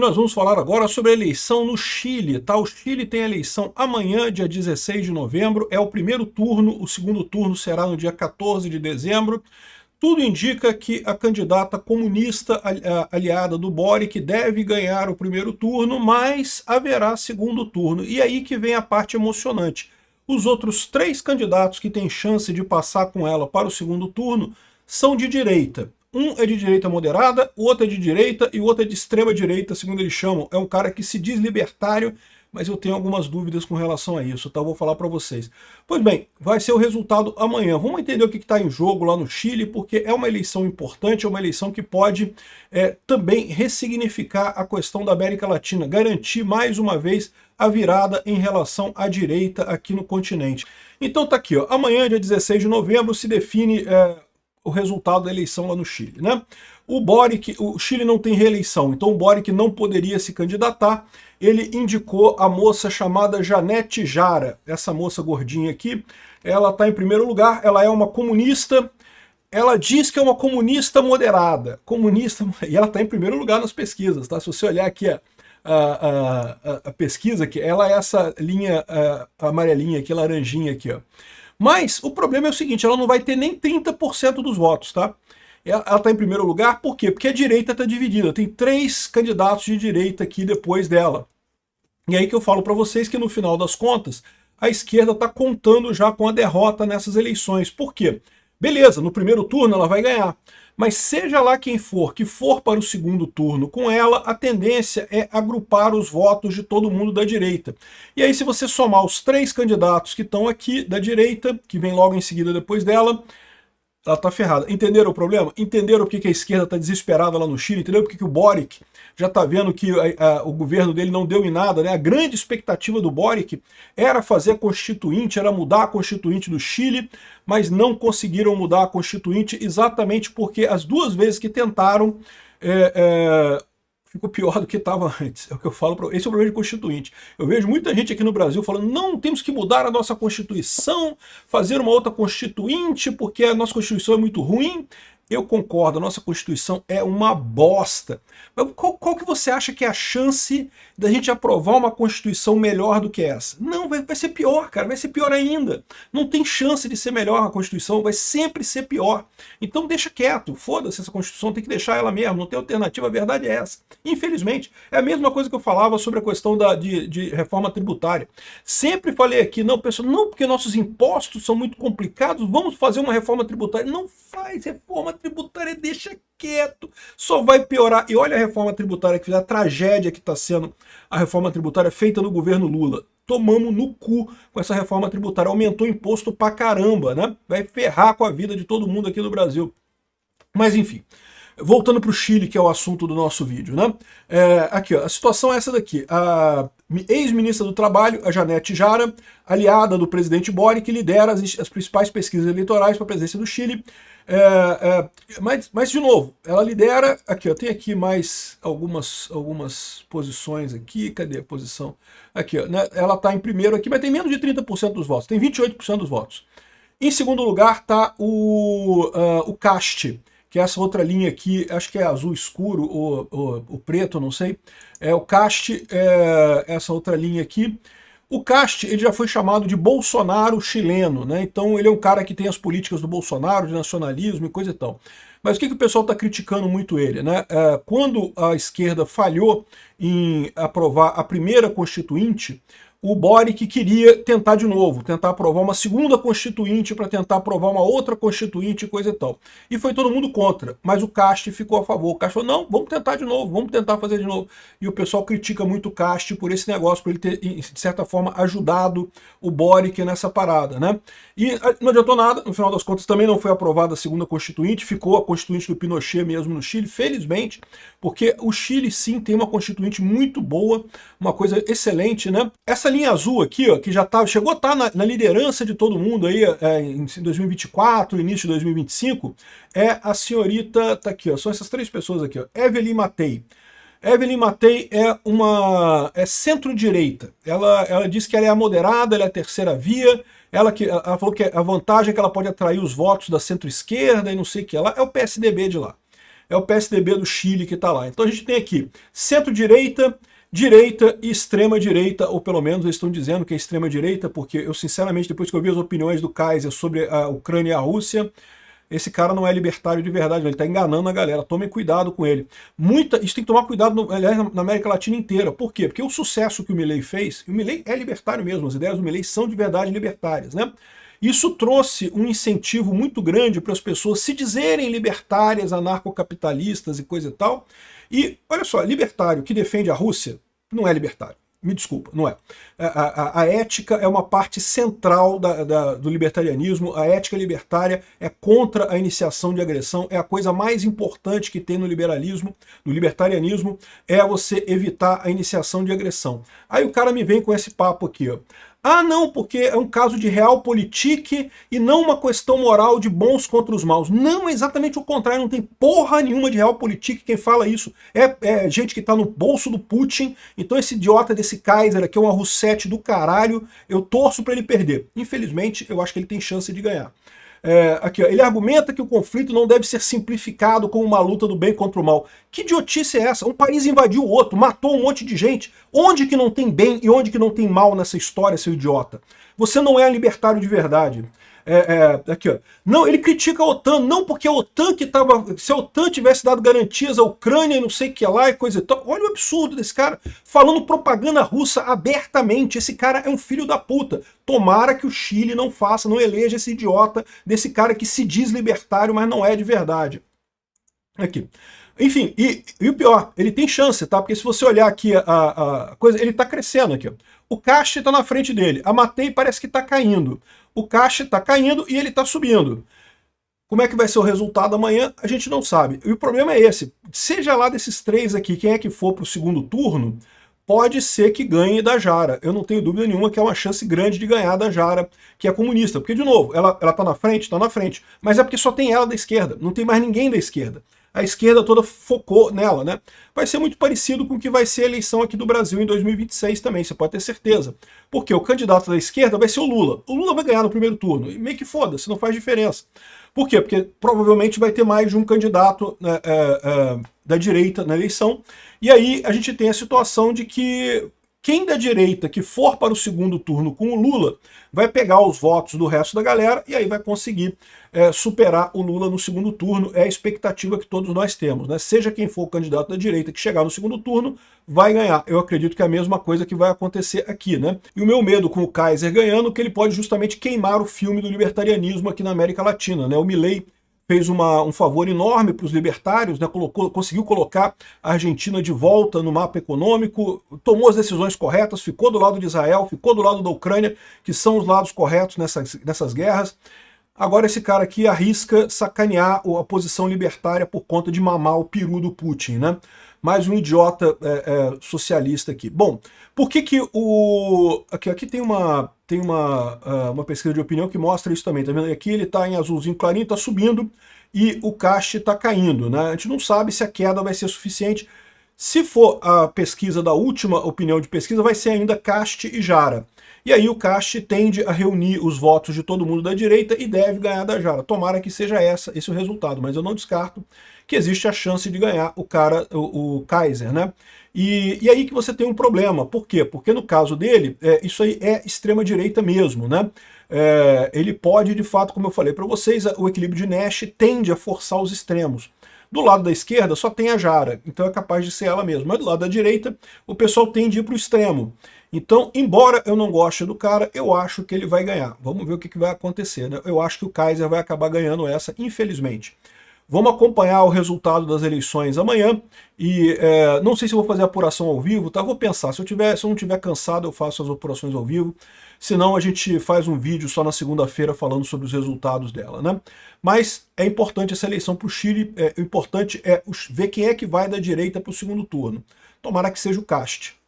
Nós vamos falar agora sobre a eleição no Chile, tá? O Chile tem eleição amanhã, dia 16 de novembro, é o primeiro turno, o segundo turno será no dia 14 de dezembro. Tudo indica que a candidata comunista aliada do Boric deve ganhar o primeiro turno, mas haverá segundo turno. E aí que vem a parte emocionante. Os outros três candidatos que têm chance de passar com ela para o segundo turno são de direita. Um é de direita moderada, o outro é de direita e o outro é de extrema direita, segundo eles chamam. É um cara que se diz libertário, mas eu tenho algumas dúvidas com relação a isso, tá? Eu vou falar para vocês. Pois bem, vai ser o resultado amanhã. Vamos entender o que está em jogo lá no Chile, porque é uma eleição importante, é uma eleição que pode também ressignificar a questão da América Latina, garantir mais uma vez a virada em relação à direita aqui no continente. Então tá aqui, ó, amanhã, dia 16 de novembro, se define o resultado da eleição lá no Chile, né? O Chile não tem reeleição, então o Boric não poderia se candidatar. Ele indicou a moça chamada Janete Jara, essa moça gordinha aqui. Ela está em primeiro lugar, ela é uma comunista, ela diz que é uma comunista moderada, e ela está em primeiro lugar nas pesquisas, tá? Se você olhar aqui a pesquisa, aqui, ela é essa linha amarelinha aqui, laranjinha aqui, ó. Mas o problema é o seguinte, ela não vai ter nem 30% dos votos, tá? Ela está em primeiro lugar, por quê? Porque a direita está dividida, tem 3 candidatos de direita aqui depois dela. E aí que eu falo para vocês que no final das contas, a esquerda está contando já com a derrota nessas eleições. Por quê? Beleza, no primeiro turno ela vai ganhar, mas seja lá quem for, que for para o segundo turno com ela, a tendência é agrupar os votos de todo mundo da direita. E aí se você somar os 3 candidatos que estão aqui da direita, que vem logo em seguida depois dela, ela tá ferrada. Entenderam o problema? Entenderam por que a esquerda está desesperada lá no Chile? Entenderam por que o Boric já está vendo que o governo dele não deu em nada, né? A grande expectativa do Boric era fazer a Constituinte, era mudar a Constituinte do Chile, mas não conseguiram mudar a Constituinte exatamente porque as 2 vezes que tentaram ficou pior do que estava antes. É o que eu falo. Esse é o problema de Constituinte. Eu vejo muita gente aqui no Brasil falando, não, temos que mudar a nossa Constituição, fazer uma outra Constituinte, porque a nossa Constituição é muito ruim. Eu concordo, a nossa Constituição é uma bosta. Mas qual que você acha que é a chance da gente aprovar uma Constituição melhor do que essa? Não, vai ser pior, cara, vai ser pior ainda. Não tem chance de ser melhor a Constituição, vai sempre ser pior. Então deixa quieto, foda-se essa Constituição, tem que deixar ela mesmo, não tem alternativa, a verdade é essa. Infelizmente, é a mesma coisa que eu falava sobre a questão de reforma tributária. Sempre falei aqui, não, pessoal, não, porque nossos impostos são muito complicados, vamos fazer uma reforma tributária. Não faz reforma tributária, deixa quieto, só vai piorar. E olha a reforma tributária que fez, a tragédia que está sendo a reforma tributária feita no governo Lula. Tomamos no cu com essa reforma tributária, aumentou o imposto pra caramba, né? Vai ferrar com a vida de todo mundo aqui no Brasil. Mas enfim, voltando para o Chile, que é o assunto do nosso vídeo, né? Aqui, ó, a situação é essa daqui. A ex-ministra do Trabalho, a Janete Jara, aliada do presidente Boric, que lidera as principais pesquisas eleitorais para a presidência do Chile. Mas, de novo, ela lidera... Aqui, ó, tem aqui mais algumas posições aqui. Cadê a posição? Aqui, ó, né? Ela está em primeiro aqui, mas tem menos de 30% dos votos. Tem 28% dos votos. Em segundo lugar está o Cast, que é essa outra linha aqui, acho que é azul escuro ou preto, não sei. O Cast é essa outra linha aqui. O Cast, ele já foi chamado de Bolsonaro chileno, né? Então ele é um cara que tem as políticas do Bolsonaro, de nacionalismo e coisa e tal. Mas o que o pessoal está criticando muito ele, né? Quando a esquerda falhou em aprovar a primeira Constituinte, o Boric queria tentar de novo, tentar aprovar uma segunda Constituinte para tentar aprovar uma outra Constituinte e coisa e tal. E foi todo mundo contra, mas o Cast ficou a favor. O Cast falou, não, vamos tentar de novo, vamos tentar fazer de novo. E o pessoal critica muito o Cast por esse negócio, por ele ter, de certa forma, ajudado o Boric nessa parada, né? E não adiantou nada, no final das contas também não foi aprovada a segunda Constituinte, ficou a Constituinte do Pinochet mesmo no Chile, felizmente, porque o Chile sim tem uma Constituinte muito boa, uma coisa excelente, né? Essa linha azul aqui, ó, que já chegou a estar na liderança de todo mundo aí em 2024, início de 2025, é a senhorita, tá aqui, ó, são essas 3 pessoas aqui, ó, Evelyn Matei. Evelyn Matei é centro-direita. Ela diz que ela é a moderada, ela é a terceira via. Ela falou que a vantagem é que ela pode atrair os votos da centro-esquerda e não sei o que. Ela é o PSDB de lá. é o PSDB do Chile que está lá. Então a gente tem aqui centro-direita, direita e extrema-direita, ou pelo menos eles estão dizendo que é extrema-direita, porque eu sinceramente, depois que eu vi as opiniões do Kaiser sobre a Ucrânia e a Rússia, esse cara não é libertário de verdade, ele está enganando a galera, tomem cuidado com ele. Isso tem que tomar cuidado, aliás, na América Latina inteira. Por quê? Porque o sucesso que o Milei fez, o Milei é libertário mesmo, as ideias do Milei são de verdade libertárias, né? Isso trouxe um incentivo muito grande para as pessoas se dizerem libertárias, anarcocapitalistas e coisa e tal. E, olha só, libertário que defende a Rússia não é libertário. Me desculpa, não é. A ética é uma parte central do libertarianismo. A ética libertária é contra a iniciação de agressão. É a coisa mais importante que tem no liberalismo, no libertarianismo, é você evitar a iniciação de agressão. Aí o cara me vem com esse papo aqui, ó. Ah, não, porque é um caso de realpolitik e não uma questão moral de bons contra os maus. Não, é exatamente o contrário, não tem porra nenhuma de realpolitik. Quem fala isso é gente que tá no bolso do Putin. Então esse idiota desse Kaiser aqui é uma russete do caralho. Eu torço para ele perder. Infelizmente, eu acho que ele tem chance de ganhar. Aqui, ó, ele argumenta que o conflito não deve ser simplificado como uma luta do bem contra o mal. Que idiotice é essa? Um país invadiu o outro, matou um monte de gente. Onde que não tem bem e onde que não tem mal nessa história, seu idiota? Você não é libertário de verdade. Aqui, ó. Não, ele critica a OTAN, não porque a OTAN que estava. Se a OTAN tivesse dado garantias à Ucrânia e não sei o que lá e coisa e tal. Olha o absurdo desse cara, falando propaganda russa abertamente. Esse cara é um filho da puta. Tomara que o Chile não faça, não eleja esse idiota desse cara que se diz libertário, mas não é de verdade. Aqui. Enfim, e o pior, ele tem chance, tá? Porque se você olhar aqui a coisa, ele tá crescendo aqui, ó. O Kast tá na frente dele, a Matei parece que tá caindo. O Kast tá caindo e ele tá subindo. Como é que vai ser o resultado amanhã? A gente não sabe. E o problema é esse. Seja lá desses três aqui, quem é que for pro segundo turno, pode ser que ganhe da Jara. Eu não tenho dúvida nenhuma que é uma chance grande de ganhar da Jara, que é comunista. Porque, de novo, ela tá na frente? Tá na frente. Mas é porque só tem ela da esquerda, não tem mais ninguém da esquerda. A esquerda toda focou nela, né? Vai ser muito parecido com o que vai ser a eleição aqui do Brasil em 2026 também, você pode ter certeza. Porque o candidato da esquerda vai ser o Lula. O Lula vai ganhar no primeiro turno, e meio que foda-se, não faz diferença. Por quê? Porque provavelmente vai ter mais de um candidato da direita na eleição, e aí a gente tem a situação de que quem da direita que for para o segundo turno com o Lula vai pegar os votos do resto da galera e aí vai conseguir superar o Lula no segundo turno. É a expectativa que todos nós temos, né? Seja quem for o candidato da direita que chegar no segundo turno, vai ganhar. Eu acredito que é a mesma coisa que vai acontecer aqui, né? E o meu medo com o Kaiser ganhando é que ele pode justamente queimar o filme do libertarianismo aqui na América Latina, né? O Milei fez um favor enorme para os libertários, né? Conseguiu colocar a Argentina de volta no mapa econômico, tomou as decisões corretas, ficou do lado de Israel, ficou do lado da Ucrânia, que são os lados corretos nessas guerras. Agora esse cara aqui arrisca sacanear a posição libertária por conta de mamar o peru do Putin, né? Mais um idiota socialista aqui. Bom, por que que o... Aqui tem uma pesquisa de opinião que mostra isso também, tá vendo? Aqui ele tá em azulzinho clarinho, tá subindo, e o Kast tá caindo, né? A gente não sabe se a queda vai ser suficiente. Se for a pesquisa da última opinião de pesquisa, vai ser ainda Kast e Jara. E aí o Kast tende a reunir os votos de todo mundo da direita e deve ganhar da Jara. Tomara que seja esse o resultado, mas eu não descarto que existe a chance de ganhar o Kaiser, né? E aí que você tem um problema. Por quê? Porque no caso dele, isso aí é extrema-direita mesmo, né? Ele pode, de fato, como eu falei para vocês, o equilíbrio de Nash tende a forçar os extremos. Do lado da esquerda só tem a Jara, então é capaz de ser ela mesma. Mas do lado da direita, o pessoal tende a ir para o extremo. Então, embora eu não goste do cara, eu acho que ele vai ganhar. Vamos ver o que vai acontecer, né? Eu acho que o Kaiser vai acabar ganhando essa, infelizmente. Vamos acompanhar o resultado das eleições amanhã. E não sei se eu vou fazer apuração ao vivo, tá? Vou pensar. Se eu não estiver cansado, eu faço as apurações ao vivo. Senão a gente faz um vídeo só na segunda-feira falando sobre os resultados dela, né? Mas é importante essa eleição para o Chile. O importante é ver quem é que vai da direita para o segundo turno. Tomara que seja o Kast.